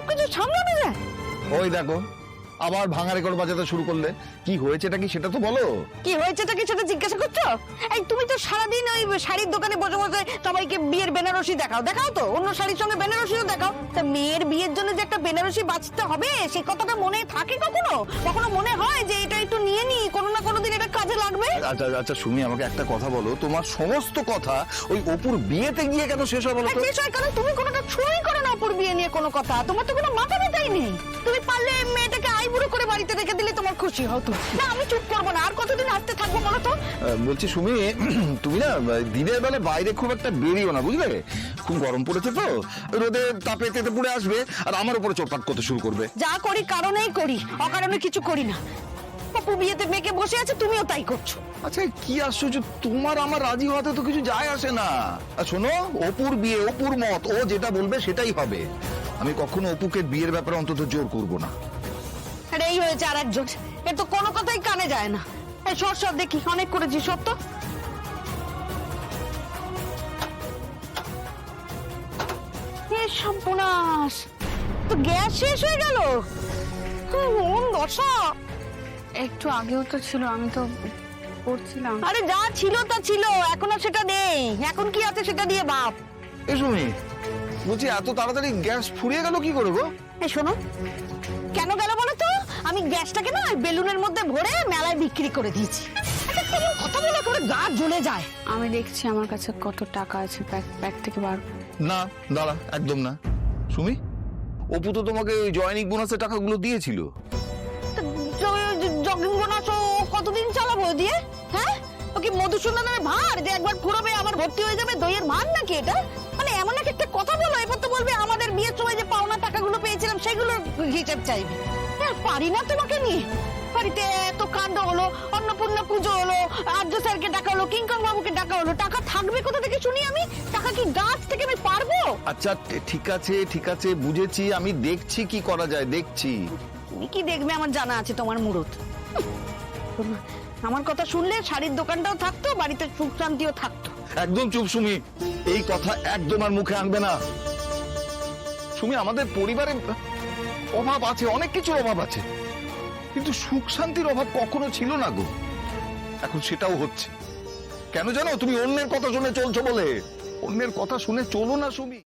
সবকিছু সামলানো যায়? ওই দেখো আবার ভাঙা রেকর্ড বাজাতে শুরু করলে। কি হয়েছেটা কি সেটা তো বলো। কি হয়েছেটা কি সেটা জিজ্ঞাসা করছো? এই তুমি তো সারাদিন ওই শাড়ির দোকানে বসে বসে সবাইকে বিয়ের বেনারসি দেখাও তো অন্য শাড়ির সঙ্গে বেনারসিও দেখাও। তা মেয়ের বিয়ের জন্য যে একটা বেনারসি বাঁচতে হবে সে কথাটা মনে থাকে কখনো? কখনো মনে হয় যে এটা একটু নিয়ে নি, কোনো না কোনো দিন এটা কাজে লাগবে? আচ্ছা আচ্ছা সুমি, আমাকে একটা কথা বলো, তোমার সমস্ত কথা ওই অপুর বিয়েতে গিয়ে কেন শেষ হবে বলো তো? শেষ হয় কারণ তুমি কোনোটা ছুঁই করো না অপুর বিয়ে নিয়ে কোনো কথা। তোমার তো কোনো মাথা ব্যথাই নেই। তুমি পারলে মেয়েটাকে আইবুড়ো করে বাড়িতে রেখে দিলে তোমার খুশি হতো। না আমি চুপ করবো না। আর কতদিন আসতে থাকবো বলো তো? বলছি সুমি, তুমি না দিনের বেলা বাইরে খুব একটা বেরিও না, বুঝলে? খুব গরম পড়েছে তো, রোদে তাপে তেতে পুড়ে আসবে আর আমার উপরে চোটপাট করতে শুরু করবে। যা করি কারণেই করি, অকারণে কিছু করি না। অপু বিয়েতে মেয়েকে বসে আছে, তুমিও তাই করছো। আচ্ছা কি আশ্চর্য, তোমার আমার রাজি হওয়াতে তো কিছু যায় আসে না। আর শোনো, অপুর বিয়ে, অপুর মত, ও যেটা বলবে সেটাই হবে। আমি কখনো অপুকে বিয়ের ব্যাপারে অন্তত জোর করব না। আর এই হয়েছে আর একজন, এর তো কোনো কথাই কানে যায় না। এই সব দেখি, অনেক করেছি সব তো। সর্বনাশ, তো গ্যাস শেষ হয়ে গেল। মন দশা। একটু আগেও তো ছিল, আমি তো পড়ছিলাম। আরে যা ছিল তা ছিল, এখন আর সেটা নেই। এখন কি আছে সেটা দিয়ে ভাব। এই সুমি, বলছি এত তাড়াতাড়ি গ্যাস ফুরিয়ে গেল কি করে গো? এই শোনো, কেন গেল বলো তো? আমি গ্যাসটাকে না বেলুনের মধ্যে ভরে মেলায় বিক্রি করে দিয়েছি। কথা বলে করে গা জ্বলে যায়। আমি দেখছি আমার কাছে কত টাকা আছে, ব্যাগ থেকে বার। না দাঁড়া, একদম না। সুমি, অপু তো তোমাকে জয়নিক বোনাসের টাকাগুলো দিয়েছিল। জগিং বোনাস ও কতদিন চালাবো দিয়ে? হ্যাঁ, ও কি মধুসূদনের ভার যে একবার ফুরবে আবার ভর্তি হয়ে যাবে? দইয়ের ভার নাকি এটা? মানে এমন একটা কথা বলো, এবার তো বলবে আমাদের বিয়ের সময় যে পাওনা টাকাগুলো পেয়েছিলাম সেগুলোর হিসাব চাইবে। পারি না তোমাকে নিয়ে। বাড়িতে এত কাণ্ড হলো, অন্নপূর্ণা পুজো হলো, আর্য স্যারকে ডাকা হলো, কিংকং বাবুকে ডাকা হলো। টাকা থাকবে কোথা থেকে শুনি আমি? টাকা কি গাছ থেকে আমি পারবো? আচ্ছা ঠিক আছে বুঝেছি, আমি দেখছি কি করা যায়, দেখছি। তুমি কি দেখবে? আমার জানা আছে তোমার মুরত। আমার কথা শুনলে শাড়ির দোকানটাও থাকতো, বাড়িতে সুখ শান্তিও থাকতো। একদম চুপ সুমি, এই কথা একদম আর মুখে আনবে না। সুমি, আমাদের পরিবারে অভাব আছে, অনেক কিছুর অভাব আছে, কিন্তু সুখ শান্তির অভাব কখনো ছিল না গো। এখন সেটাও হচ্ছে। কেন জানো? তুমি অন্যের কথা শুনে চলছো বলে। অন্যের কথা শুনে চলো না সুমি।